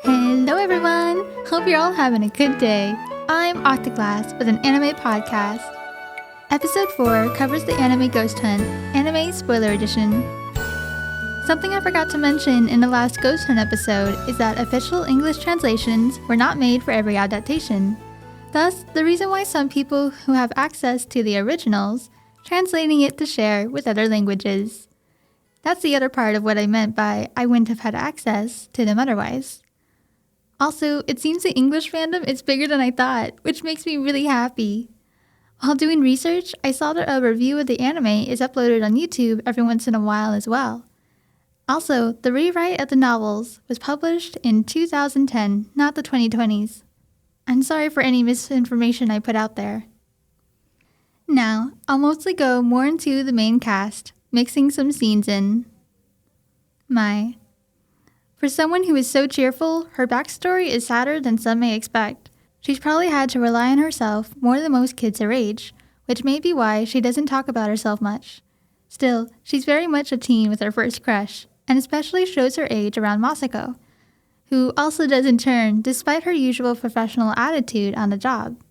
Hello everyone! Hope you're all having a good day. I'm OctoGlass with an anime podcast. Episode 4 covers the anime Ghost Hunt, Anime Spoiler Edition. Something I forgot to mention in the last Ghost Hunt episode is that official English translations were not made for every adaptation. Thus, the reason why some people who have access to the originals, translating it to share with other languages. That's the other part of what I meant by I wouldn't have had access to them otherwise. Also, it seems the English fandom is bigger than I thought, which makes me really happy. While doing research, I saw that a review of the anime is uploaded on YouTube every once in a while as well. Also, the rewrite of the novels was published in 2010, not the 2020s. I'm sorry for any misinformation I put out there. Now, I'll mostly go more into the main cast, mixing some scenes in. For someone who is so cheerful, her backstory is sadder than some may expect. She's probably had to rely on herself more than most kids her age, which may be why she doesn't talk about herself much. Still, she's very much a teen with her first crush, and especially shows her age around Masako, who also does in turn, despite her usual professional attitude on the job.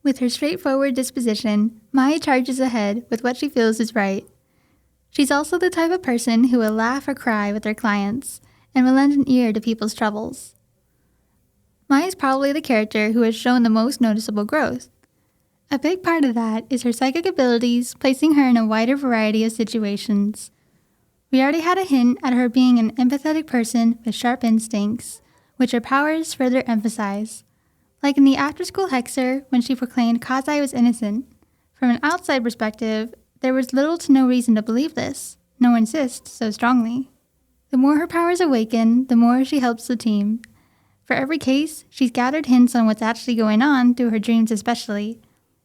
With her straightforward disposition, Mai charges ahead with what she feels is right. She's also the type of person who will laugh or cry with her clients, and will lend an ear to people's troubles. Mai is probably the character who has shown the most noticeable growth. A big part of that is her psychic abilities, placing her in a wider variety of situations. We already had a hint at her being an empathetic person with sharp instincts, which her powers further emphasize. Like in the after-school Hexer when she proclaimed Kazai was innocent. From an outside perspective, there was little to no reason to believe this, nor insist so strongly. The more her powers awaken, the more she helps the team. For every case, she's gathered hints on what's actually going on through her dreams especially.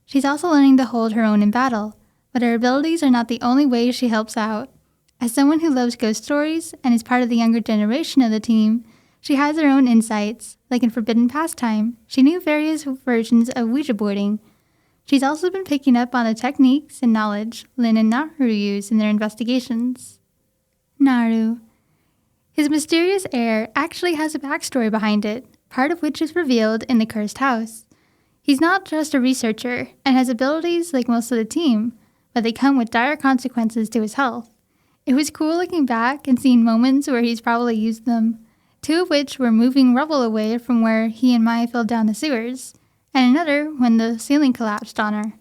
She's also learning to hold her own in battle, but her abilities are not the only way she helps out. As someone who loves ghost stories and is part of the younger generation of the team, she has her own insights, like in Forbidden Pastime, she knew various versions of Ouija boarding. She's also been picking up on the techniques and knowledge Lin and Naru use in their investigations. Naru. His mysterious heir actually has a backstory behind it, part of which is revealed in the Cursed House. He's not just a researcher and has abilities like most of the team, but they come with dire consequences to his health. It was cool looking back and seeing moments where he's probably used them, two of which were moving rubble away from where he and Mai fell down the sewers, and another when the ceiling collapsed on her.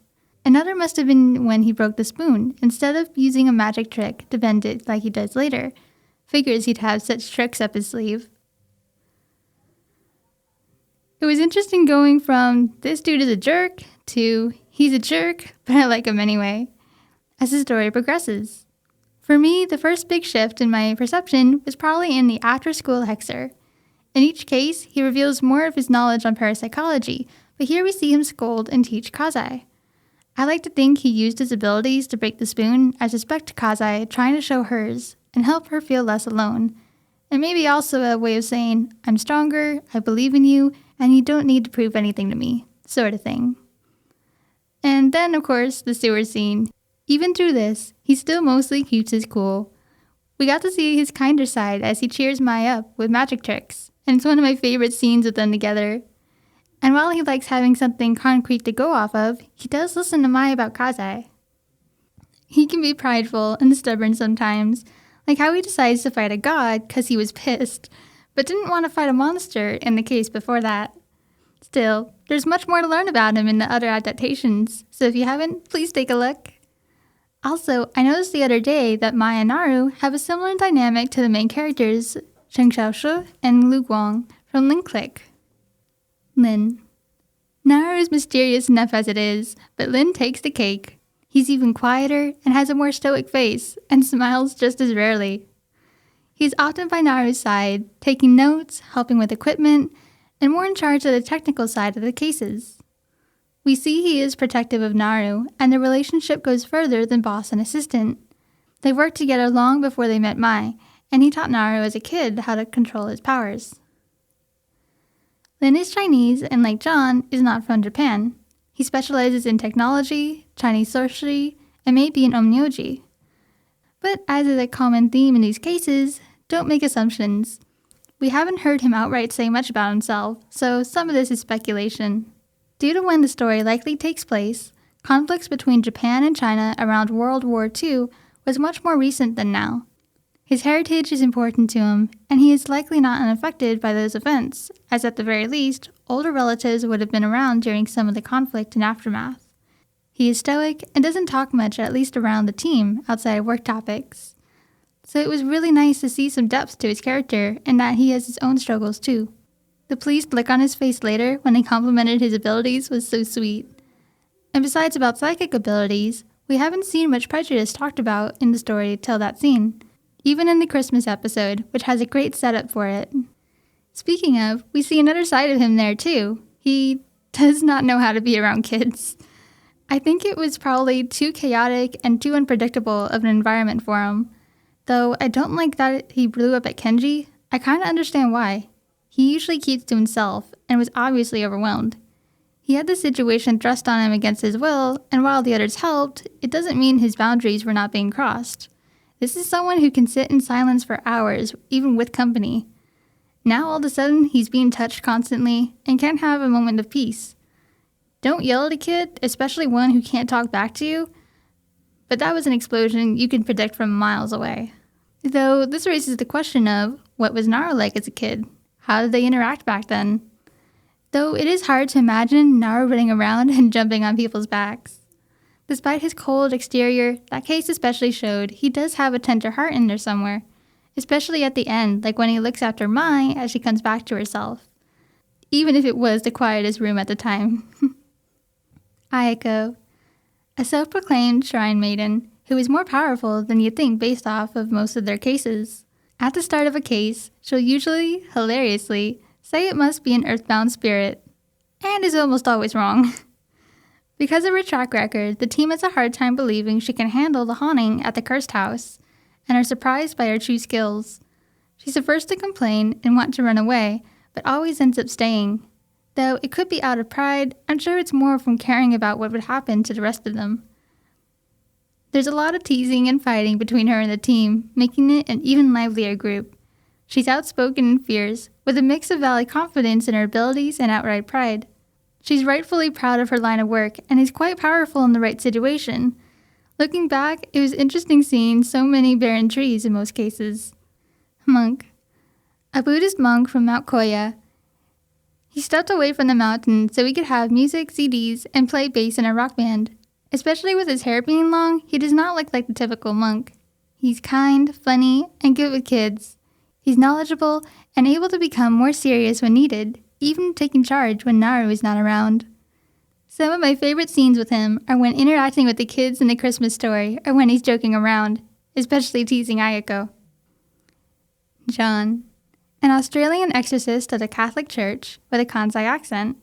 Another must have been when he broke the spoon, instead of using a magic trick to bend it like he does later. Figures he'd have such tricks up his sleeve. It was interesting going from this dude is a jerk to he's a jerk, but I like him anyway, as the story progresses. For me, the first big shift in my perception was probably in the after-school Hexer. In each case, he reveals more of his knowledge on parapsychology, but here we see him scold and teach Kazai. I like to think he used his abilities to break the spoon as respect to Kazai trying to show hers, and help her feel less alone. And maybe also a way of saying, I'm stronger, I believe in you, and you don't need to prove anything to me, sort of thing. And then, of course, the sewer scene. Even through this, he still mostly keeps his cool. We got to see his kinder side as he cheers Mai up with magic tricks, and it's one of my favorite scenes with them together. And while he likes having something concrete to go off of, he does listen to Mai about Kazai. He can be prideful and stubborn sometimes, like how he decides to fight a god because he was pissed, but didn't want to fight a monster in the case before that. Still, there's much more to learn about him in the other adaptations, so if you haven't, please take a look. Also, I noticed the other day that Mai and Naru have a similar dynamic to the main characters, Cheng Xiaoshu and Lu Guang from Lin Click. Lin. Naru is mysterious enough as it is, but Lin takes the cake. He's even quieter and has a more stoic face and smiles just as rarely. He's often by Naru's side, taking notes, helping with equipment, and more in charge of the technical side of the cases. We see he is protective of Naru, and their relationship goes further than boss and assistant. They worked together long before they met Mai, and he taught Naru as a kid how to control his powers. Lin is Chinese and, like John, is not from Japan. He specializes in technology, Chinese sorcery, and maybe in onmyoji. But as is a common theme in these cases, don't make assumptions. We haven't heard him outright say much about himself, so some of this is speculation. Due to when the story likely takes place, conflicts between Japan and China around World War II was much more recent than now. His heritage is important to him, and he is likely not unaffected by those events, as at the very least, older relatives would have been around during some of the conflict and aftermath. He is stoic and doesn't talk much, at least around the team, outside of work topics. So it was really nice to see some depth to his character and that he has his own struggles too. The pleased look on his face later when they complimented his abilities was so sweet. And besides about psychic abilities, we haven't seen much prejudice talked about in the story till that scene, even in the Christmas episode, which has a great setup for it. Speaking of, we see another side of him there too. He does not know how to be around kids. I think it was probably too chaotic and too unpredictable of an environment for him. Though I don't like that he blew up at Kenji, I kinda understand why. He usually keeps to himself and was obviously overwhelmed. He had the situation thrust on him against his will, and while the others helped, it doesn't mean his boundaries were not being crossed. This is someone who can sit in silence for hours, even with company. Now all of a sudden, he's being touched constantly and can't have a moment of peace. Don't yell at a kid, especially one who can't talk back to you. But that was an explosion you can predict from miles away. Though this raises the question of, what was Naru like as a kid? How did they interact back then? Though it is hard to imagine Naru running around and jumping on people's backs. Despite his cold exterior, that case especially showed he does have a tender heart in there somewhere. Especially at the end, like when he looks after Mai as she comes back to herself. Even if it was the quietest room at the time. Ayako, a self-proclaimed shrine maiden who is more powerful than you'd think based off of most of their cases. At the start of a case, she'll usually, hilariously, say it must be an earthbound spirit, and is almost always wrong. Because of her track record, the team has a hard time believing she can handle the haunting at the cursed house, and are surprised by her true skills. She's the first to complain and want to run away, but always ends up staying. Though it could be out of pride, I'm sure it's more from caring about what would happen to the rest of them. There's a lot of teasing and fighting between her and the team, making it an even livelier group. She's outspoken and fierce, with a mix of valid confidence in her abilities and outright pride. She's rightfully proud of her line of work, and is quite powerful in the right situation. Looking back, it was interesting seeing so many barren trees in most cases. Monk. A Buddhist monk from Mount Koya. He stepped away from the mountain so he could have music, CDs, and play bass in a rock band. Especially with his hair being long, he does not look like the typical monk. He's kind, funny, and good with kids. He's knowledgeable and able to become more serious when needed, even taking charge when Naru is not around. Some of my favorite scenes with him are when interacting with the kids in the Christmas story or when he's joking around, especially teasing Ayako. John. An Australian exorcist at a Catholic church with a Kansai accent.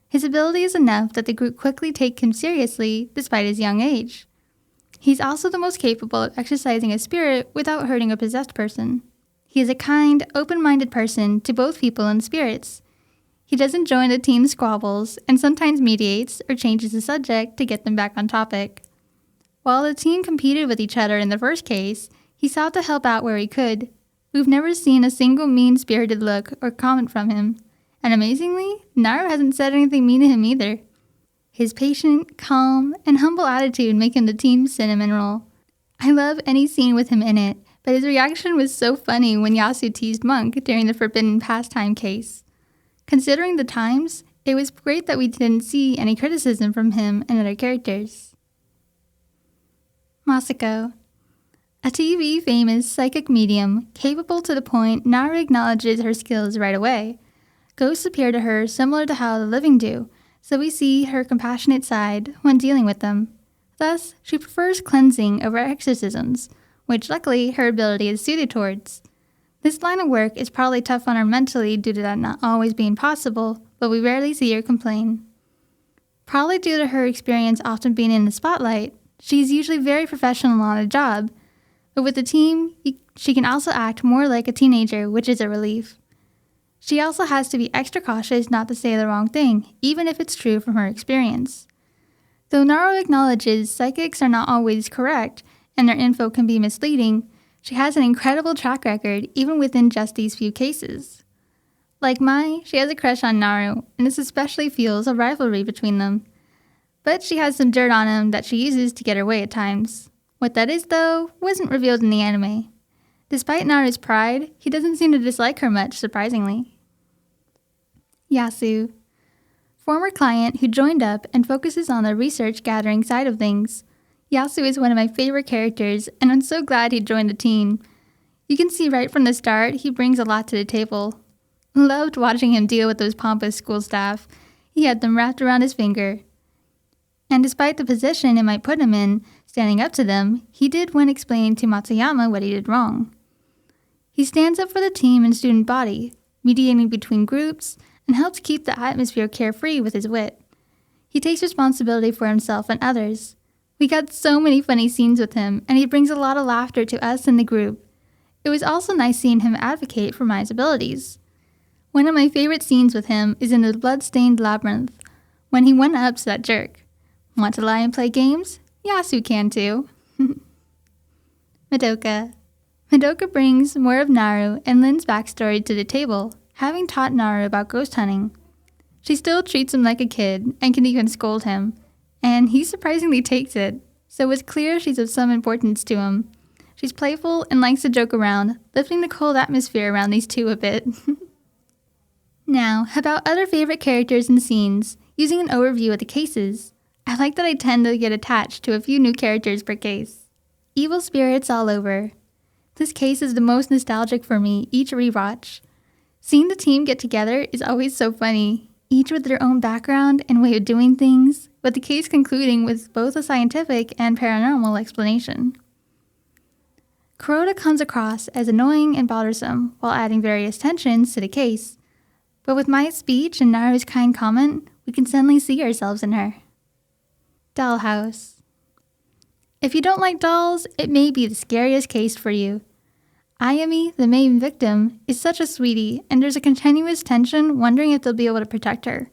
His ability is enough that the group quickly take him seriously despite his young age. He's also the most capable of exercising a spirit without hurting a possessed person. He is a kind, open-minded person to both people and spirits. He doesn't join the team's squabbles and sometimes mediates or changes the subject to get them back on topic. While the team competed with each other in the first case, he sought to help out where he could. We've never seen a single mean-spirited look or comment from him. And amazingly, Naru hasn't said anything mean to him either. His patient, calm, and humble attitude make him the team's cinnamon roll. I love any scene with him in it, but his reaction was so funny when Yasu teased Monk during the Forbidden Pastime case. Considering the times, it was great that we didn't see any criticism from him and other characters. Masako. A TV-famous psychic medium, capable to the point Naru acknowledges her skills right away. Ghosts appear to her similar to how the living do, so we see her compassionate side when dealing with them. Thus, she prefers cleansing over exorcisms, which luckily her ability is suited towards. This line of work is probably tough on her mentally due to that not always being possible, but we rarely see her complain. Probably due to her experience often being in the spotlight, she is usually very professional on a job, but with the team, she can also act more like a teenager, which is a relief. She also has to be extra cautious not to say the wrong thing, even if it's true from her experience. Though Naru acknowledges psychics are not always correct, and their info can be misleading, she has an incredible track record even within just these few cases. Like Mai, she has a crush on Naru, and this especially fuels a rivalry between them. But she has some dirt on him that she uses to get her way at times. What that is, though, wasn't revealed in the anime. Despite Naru's pride, he doesn't seem to dislike her much, surprisingly. Yasu. Former client who joined up and focuses on the research gathering side of things. Yasu is one of my favorite characters, and I'm so glad he joined the team. You can see right from the start he brings a lot to the table. Loved watching him deal with those pompous school staff. He had them wrapped around his finger. And despite the position it might put him in, standing up to them, he did when explaining to Matsuyama what he did wrong. He stands up for the team and student body, mediating between groups, and helps keep the atmosphere carefree with his wit. He takes responsibility for himself and others. We got so many funny scenes with him, and he brings a lot of laughter to us in the group. It was also nice seeing him advocate for Mai's abilities. One of my favorite scenes with him is in the blood-stained labyrinth, when he went up to that jerk. Want to lie and play games? Yasu can too. Madoka. Madoka brings more of Naru and Lin's backstory to the table, having taught Naru about ghost hunting. She still treats him like a kid and can even scold him, and he surprisingly takes it, so it's clear she's of some importance to him. She's playful and likes to joke around, lifting the cold atmosphere around these two a bit. Now, about other favorite characters and scenes, using an overview of the cases. I like that I tend to get attached to a few new characters per case. Evil spirits all over. This case is the most nostalgic for me each rewatch. Seeing the team get together is always so funny, each with their own background and way of doing things, with the case concluding with both a scientific and paranormal explanation. Kuroda comes across as annoying and bothersome while adding various tensions to the case, but with Mai's speech and Naru's kind comment, we can suddenly see ourselves in her. Dollhouse. If you don't like dolls, it may be the scariest case for you. Ayumi, the main victim, is such a sweetie, and there's a continuous tension wondering if they'll be able to protect her.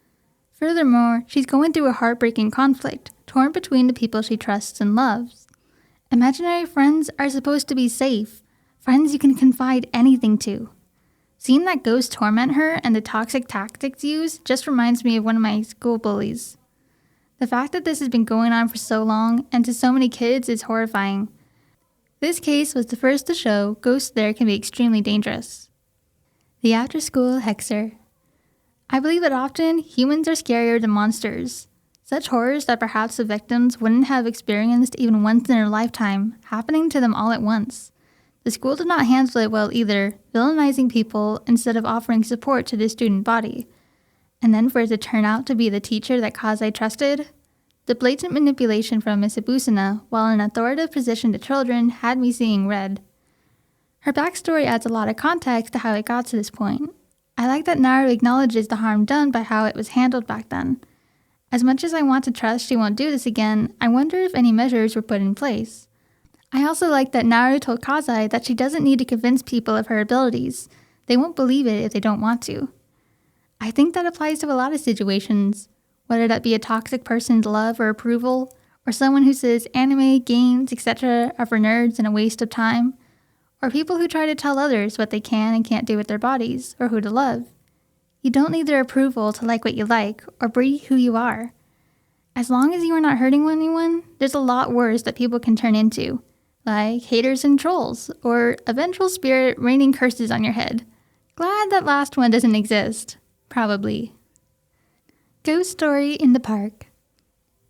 Furthermore, she's going through a heartbreaking conflict, torn between the people she trusts and loves. Imaginary friends are supposed to be safe, friends you can confide anything to. Seeing that ghost torment her and the toxic tactics used just reminds me of one of my school bullies. The fact that this has been going on for so long and to so many kids is horrifying. This case was the first to show ghosts there can be extremely dangerous. The after-school hexer. I believe that often humans are scarier than monsters. Such horrors that perhaps the victims wouldn't have experienced even once in their lifetime, happening to them all at once. The school did not handle it well either, villainizing people instead of offering support to the student body. And then for it to turn out to be the teacher that Kazai trusted? The blatant manipulation from Miss Ibusina while in an authoritative position to children had me seeing red. Her backstory adds a lot of context to how it got to this point. I like that Naru acknowledges the harm done by how it was handled back then. As much as I want to trust she won't do this again, I wonder if any measures were put in place. I also like that Naru told Kazai that she doesn't need to convince people of her abilities. They won't believe it if they don't want to. I think that applies to a lot of situations, whether that be a toxic person's love or approval, or someone who says anime, games, etc. are for nerds and a waste of time, or people who try to tell others what they can and can't do with their bodies, or who to love. You don't need their approval to like what you like, or be who you are. As long as you are not hurting anyone, there's a lot worse that people can turn into, like haters and trolls, or a vengeful spirit raining curses on your head. Glad that last one doesn't exist. Probably. Ghost story in the park.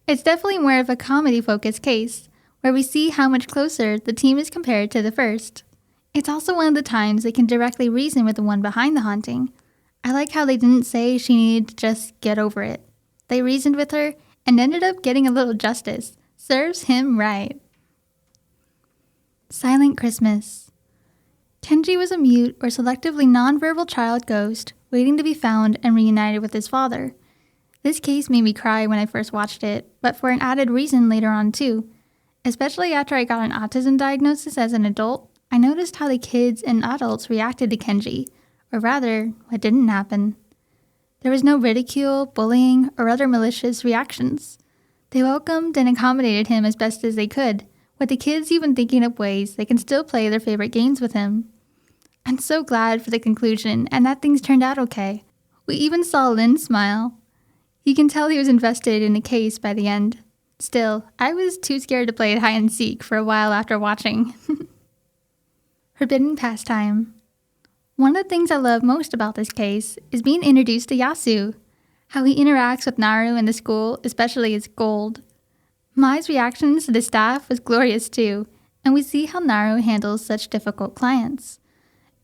It's definitely more of a comedy-focused case, where we see how much closer the team is compared to the first. It's also one of the times they can directly reason with the one behind the haunting. I like how they didn't say she needed to just get over it. They reasoned with her and ended up getting a little justice. Serves him right. Silent Christmas. Kenji was a mute or selectively nonverbal child ghost waiting to be found and reunited with his father. This case made me cry when I first watched it, but for an added reason later on too. Especially after I got an autism diagnosis as an adult, I noticed how the kids and adults reacted to Kenji, or rather, what didn't happen. There was no ridicule, bullying, or other malicious reactions. They welcomed and accommodated him as best as they could, with the kids even thinking up ways they can still play their favorite games with him. I'm so glad for the conclusion and that things turned out okay. We even saw Lin smile. You can tell he was invested in the case by the end. Still, I was too scared to play hide and seek for a while after watching. Forbidden pastime. One of the things I love most about this case is being introduced to Yasu. How he interacts with Naru in the school, especially is gold. Mai's reactions to the staff was glorious too, and we see how Naru handles such difficult clients.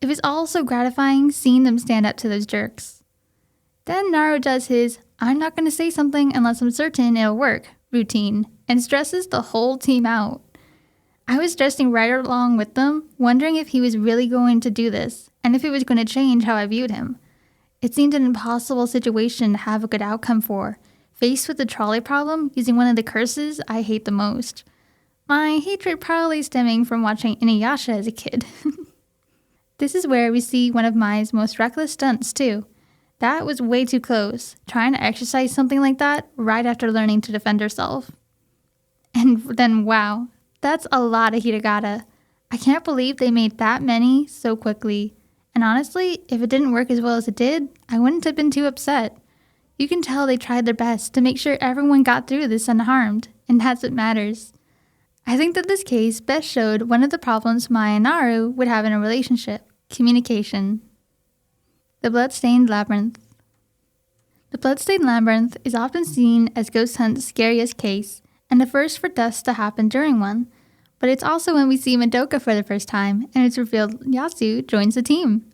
It was all so gratifying seeing them stand up to those jerks. Then Naru does his, I'm not going to say something unless I'm certain it'll work, routine, and stresses the whole team out. I was stressing right along with them, wondering if he was really going to do this, and if it was going to change how I viewed him. It seemed an impossible situation to have a good outcome for, faced with the trolley problem using one of the curses I hate the most. My hatred probably stemming from watching Inuyasha as a kid. This is where we see one of Mai's most reckless stunts too. That was way too close, trying to exercise something like that right after learning to defend herself. And then wow, that's a lot of hiragana. I can't believe they made that many so quickly. And honestly, if it didn't work as well as it did, I wouldn't have been too upset. You can tell they tried their best to make sure everyone got through this unharmed, and that's what matters. I think that this case best showed one of the problems Mai and Naru would have in a relationship. Communication. The Bloodstained Labyrinth. The Bloodstained Labyrinth is often seen as Ghost Hunt's scariest case, and the first for deaths to happen during one. But it's also when we see Madoka for the first time, and it's revealed Yasu joins the team.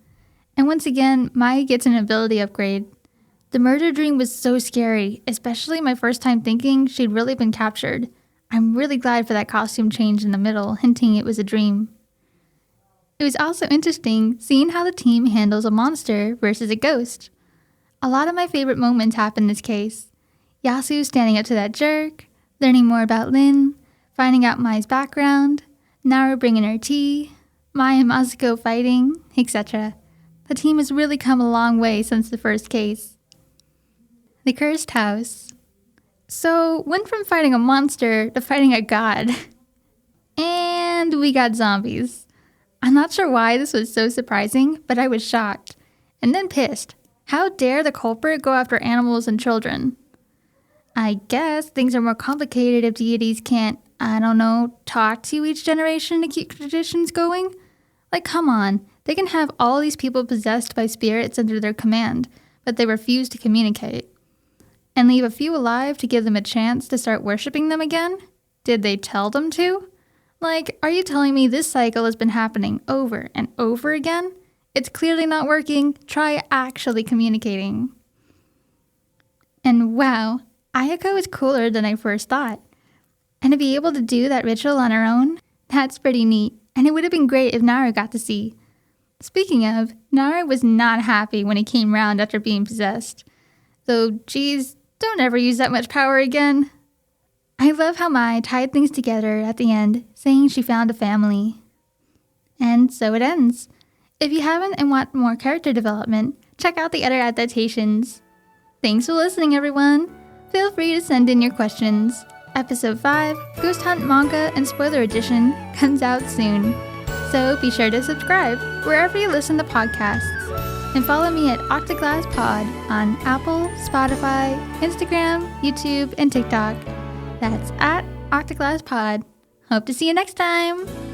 And once again, Mai gets an ability upgrade. The murder dream was so scary, especially my first time thinking she'd really been captured. I'm really glad for that costume change in the middle, hinting it was a dream. It was also interesting seeing how the team handles a monster versus a ghost. A lot of my favorite moments happen in this case. Yasu standing up to that jerk, learning more about Lin, finding out Mai's background, Naru bringing her tea, Mai and Masuko fighting, etc. The team has really come a long way since the first case. The Cursed House. So, went from fighting a monster to fighting a god. And we got zombies. I'm not sure why this was so surprising, but I was shocked. And then pissed. How dare the culprit go after animals and children? I guess things are more complicated if deities can't, talk to each generation to keep traditions going? Like, come on, they can have all these people possessed by spirits under their command, but they refuse to communicate. And leave a few alive to give them a chance to start worshipping them again? Did they tell them to? Like, are you telling me this cycle has been happening over and over again? It's clearly not working. Try actually communicating. And wow, Ayako is cooler than I first thought. And to be able to do that ritual on her own, that's pretty neat. And it would have been great if Naru got to see. Speaking of, Naru was not happy when he came round after being possessed. Though, geez, don't ever use that much power again. I love how Mai tied things together at the end, saying she found a family. And so it ends. If you haven't and want more character development, check out the other adaptations. Thanks for listening, everyone. Feel free to send in your questions. Episode 5, Ghost Hunt Manga and Spoiler Edition, comes out soon. So be sure to subscribe wherever you listen to podcasts. And follow me at OctoGlass Pod on Apple, Spotify, Instagram, YouTube, and TikTok. That's at OctoGlass Pod. Hope to see you next time!